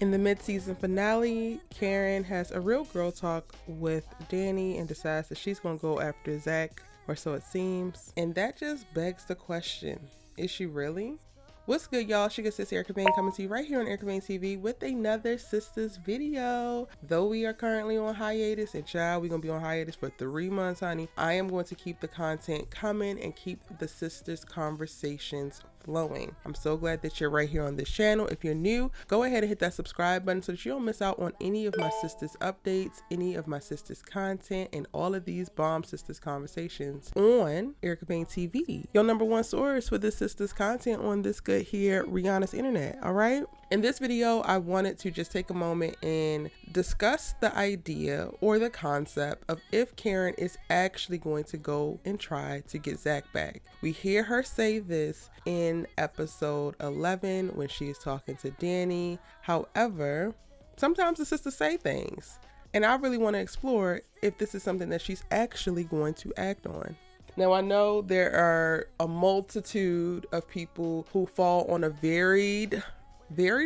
In the mid-season finale, Karen has a real girl talk with Danni and decides that she's going to go after ZAC, or so it seems. And that just begs the question, is she really? What's good, y'all? She Good Sis Erica Bane coming to you right here on Erica Bane TV with another Sistas video. Though we are currently on hiatus, and child, we're going to be on hiatus for 3 months, honey, I am going to keep the content coming and keep the sisters conversations flowing. I'm so glad that you're right here on this channel. If you're new, go ahead and hit that subscribe button so that you don't miss out on any of my sisters updates, any of my sisters content, and all of these bomb sisters conversations on Erica Bane TV, your #1 source for this sisters content on this good here Rihanna's internet. All right, in this video I wanted to just take a moment and discuss the idea or the concept of if Karen is actually going to go and try to get ZAC back. We hear her say this in episode 11 when she is talking to Danni. However, sometimes the sisters say things, and I really want to explore if this is something that she's actually going to act on. Now, I know there are a multitude of people who fall on a varied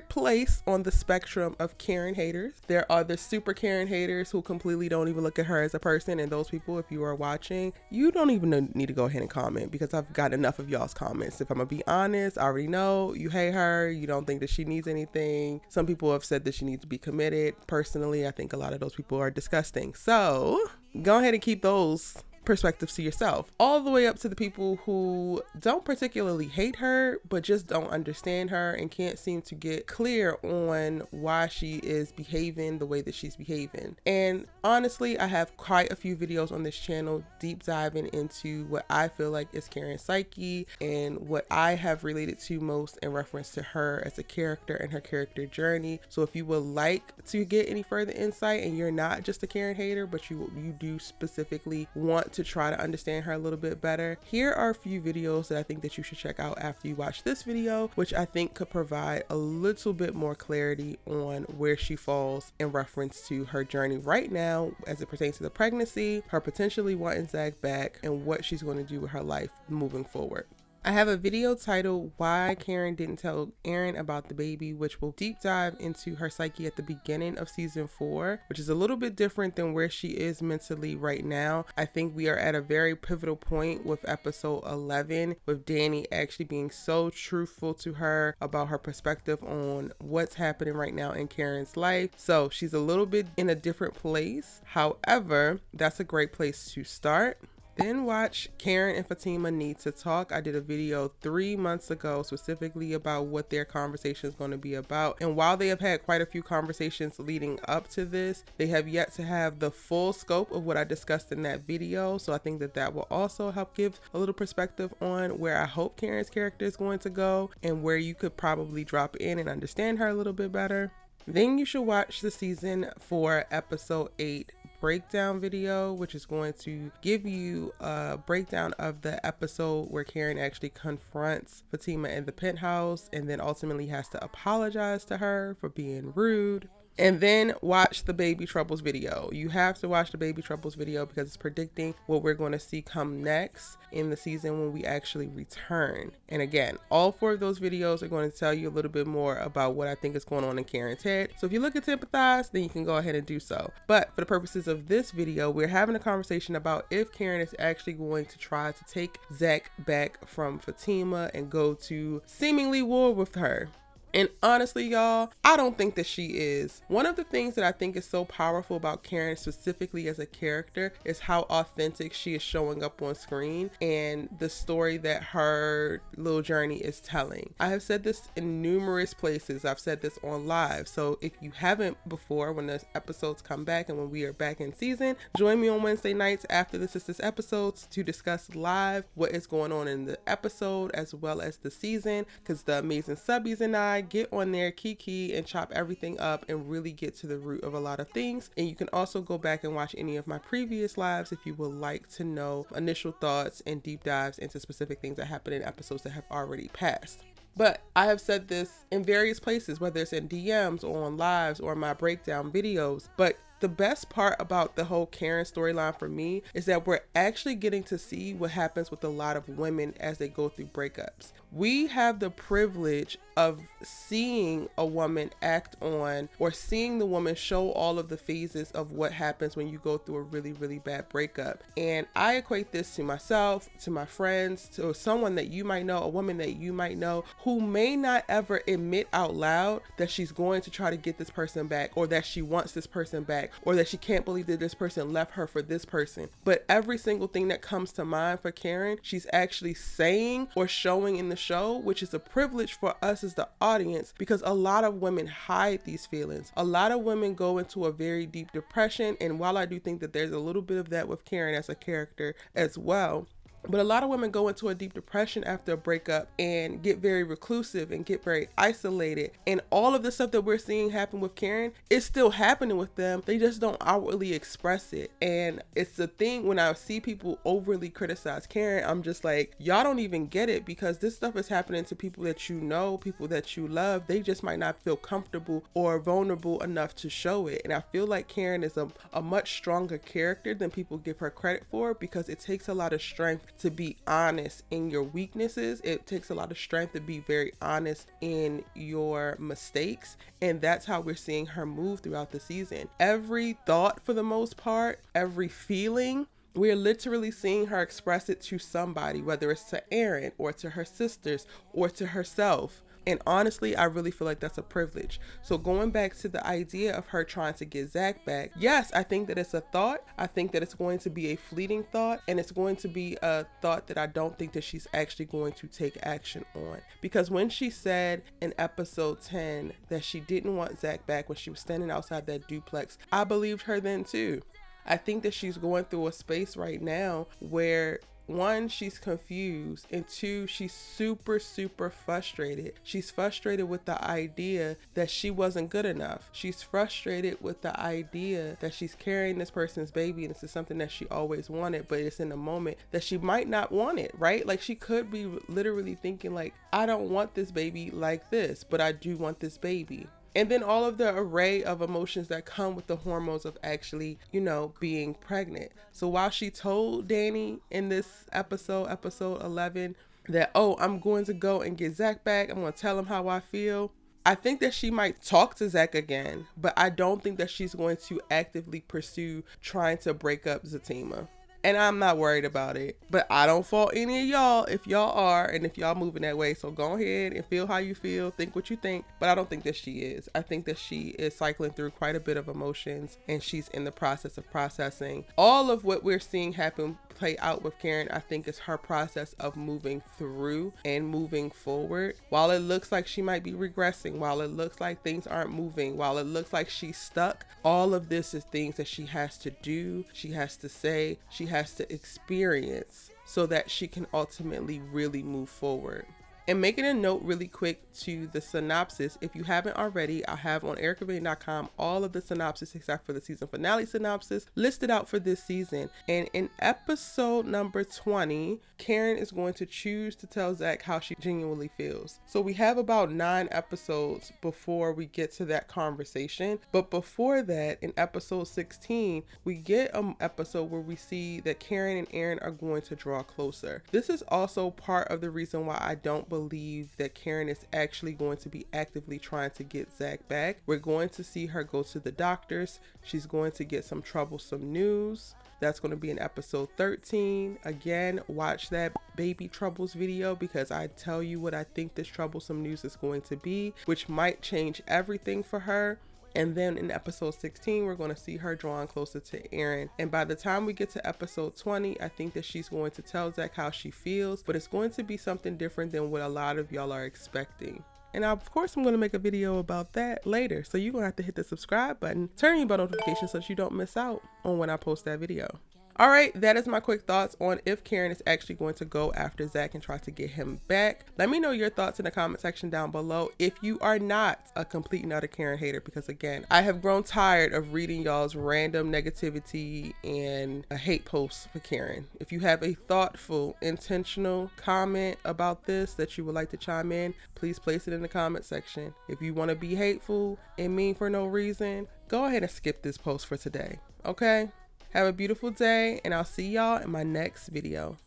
place on the spectrum of Karen haters. There are the super Karen haters who completely don't even look at her as a person, and those people, if you are watching, you don't even need to go ahead and comment, because I've got enough of y'all's comments. If I'm gonna be honest, I already know you hate her, you don't think that she needs anything. Some people have said that she needs to be committed. Personally, I think a lot of those people are disgusting, so go ahead and keep those perspectives to yourself, all the way up to the people who don't particularly hate her but just don't understand her and can't seem to get clear on why she is behaving the way that she's behaving. And honestly, I have quite a few videos on this channel deep diving into what I feel like is Karen's psyche and what I have related to most in reference to her as a character and her character journey. So if you would like to get any further insight and you're not just a Karen hater but you do specifically want to try to understand her a little bit better, here are a few videos that I think that you should check out after you watch this video, which I think could provide a little bit more clarity on where she falls in reference to her journey right now as it pertains to the pregnancy, her potentially wanting ZAC back, and what she's going to do with her life moving forward. I have a video titled Why Karen Didn't Tell Aaron About the Baby, which will deep dive into her psyche at the beginning of season 4, which is a little bit different than where she is mentally right now. I think we are at a very pivotal point with episode 11, with Danni actually being so truthful to her about her perspective on what's happening right now in Karen's life. So she's a little bit in a different place. However, that's a great place to start. Then watch Karen and Fatima Need to Talk. I did a video 3 months ago specifically about what their conversation is going to be about. And while they have had quite a few conversations leading up to this, they have yet to have the full scope of what I discussed in that video. So I think that that will also help give a little perspective on where I hope Karen's character is going to go and where you could probably drop in and understand her a little bit better. Then you should watch the season 4 episode 8 breakdown video, which is going to give you a breakdown of the episode where Karen actually confronts Fatima in the penthouse and then ultimately has to apologize to her for being rude. And then watch the Baby Troubles video. You have to watch the Baby Troubles video because it's predicting what we're going to see come next in the season when we actually return. And again, all 4 of those videos are going to tell you a little bit more about what I think is going on in Karen's head. So if you're looking to empathize, then you can go ahead and do so. But for the purposes of this video, we're having a conversation about if Karen is actually going to try to take ZAC back from Fatima and go to seemingly war with her. And honestly, y'all, I don't think that she is. One of the things that I think is so powerful about Karen specifically as a character is how authentic she is showing up on screen and the story that her little journey is telling. I have said this in numerous places. I've said this on live. So if you haven't before, when the episodes come back and when we are back in season, join me on Wednesday nights after the Sisters episodes to discuss live what is going on in the episode as well as the season, because the amazing subbies and I get on there, kiki, and chop everything up and really get to the root of a lot of things. And you can also go back and watch any of my previous lives if you would like to know initial thoughts and deep dives into specific things that happen in episodes that have already passed. But I have said this in various places, whether it's in DMs or on lives or my breakdown videos, but The best part about the whole Karen storyline for me is that we're actually getting to see what happens with a lot of women as they go through breakups. We have the privilege of seeing a woman act on, or seeing the woman show all of the phases of what happens when you go through a really, really bad breakup. And I equate this to myself, to my friends, to someone that you might know, a woman that you might know who may not ever admit out loud that she's going to try to get this person back, or that she wants this person back, or that she can't believe that this person left her for this person. But every single thing that comes to mind for Karen, she's actually saying or showing in the show, which is a privilege for us as the audience, because a lot of women hide these feelings. A lot of women go into a very deep depression, and while I do think that there's a little bit of that with Karen as a character as well, but a lot of women go into a deep depression after a breakup and get very reclusive and get very isolated. And all of the stuff that we're seeing happen with Karen is still happening with them. They just don't outwardly express it. And it's the thing, when I see people overly criticize Karen, I'm just like, y'all don't even get it, because this stuff is happening to people that you know, people that you love. They just might not feel comfortable or vulnerable enough to show it. And I feel like Karen is a much stronger character than people give her credit for, because it takes a lot of strength to be honest in your weaknesses. It takes a lot of strength to be very honest in your mistakes. And that's how we're seeing her move throughout the season. Every thought, for the most part, every feeling, we're literally seeing her express it to somebody, whether it's to Aaron or to her sisters or to herself. And honestly, I really feel like that's a privilege. So going back to the idea of her trying to get ZAC back, yes, I think that it's a thought. I think that it's going to be a fleeting thought, and it's going to be a thought that I don't think that she's actually going to take action on. Because when she said in episode 10 that she didn't want ZAC back when she was standing outside that duplex, I believed her then too. I think that she's going through a space right now where, one, she's confused, and two, she's super frustrated. She's frustrated with the idea that she wasn't good enough. She's frustrated with the idea that she's carrying this person's baby, and this is something that she always wanted, but it's in a moment that she might not want it, right? Like, she could be literally thinking like, I don't want this baby like this, but I do want this baby. And then all of the array of emotions that come with the hormones of actually, being pregnant. So while she told Danni in this episode 11, that, oh, I'm going to go and get ZAC back, I'm going to tell him how I feel, I think that she might talk to ZAC again, but I don't think that she's going to actively pursue trying to break up Fatima. And I'm not worried about it, but I don't fault any of y'all if y'all are, and if y'all moving that way. So go ahead and feel how you feel, think what you think, but I don't think that she is. I think that she is cycling through quite a bit of emotions, and she's in the process of processing. All of what we're seeing play out with Karen, I think, is her process of moving through and moving forward. While it looks like she might be regressing, while it looks like things aren't moving, while it looks like she's stuck, all of this is things that she has to do, she has to say, she has to experience, so that she can ultimately really move forward. And making a note really quick to the synopsis, if you haven't already, I have on ericabain.com all of the synopsis except for the season finale synopsis listed out for this season. And in episode number 20, Karen is going to choose to tell ZAC how she genuinely feels. So we have about 9 episodes before we get to that conversation. But before that, in episode 16, we get an episode where we see that Karen and Aaron are going to draw closer. This is also part of the reason why I don't believe that Karen is actually going to be actively trying to get ZAC back. We're going to see her go to the doctors. She's going to get some troublesome news. That's going to be in episode 13. Again, watch that baby troubles video, because I tell you what I think this troublesome news is going to be, which might change everything for her. And then in episode 16, we're going to see her drawing closer to Aaron. And by the time we get to episode 20, I think that she's going to tell ZAC how she feels, but it's going to be something different than what a lot of y'all are expecting. And of course, I'm going to make a video about that later. So you're going to have to hit the subscribe button, turn your bell notifications so that you don't miss out on when I post that video. All right, that is my quick thoughts on if Karen is actually going to go after ZAC and try to get him back. Let me know your thoughts in the comment section down below if you are not a complete and utter Karen hater, because again, I have grown tired of reading y'all's random negativity and a hate posts for Karen. If you have a thoughtful, intentional comment about this that you would like to chime in, please place it in the comment section. If you want to be hateful and mean for no reason, go ahead and skip this post for today, okay? Have a beautiful day, and I'll see y'all in my next video.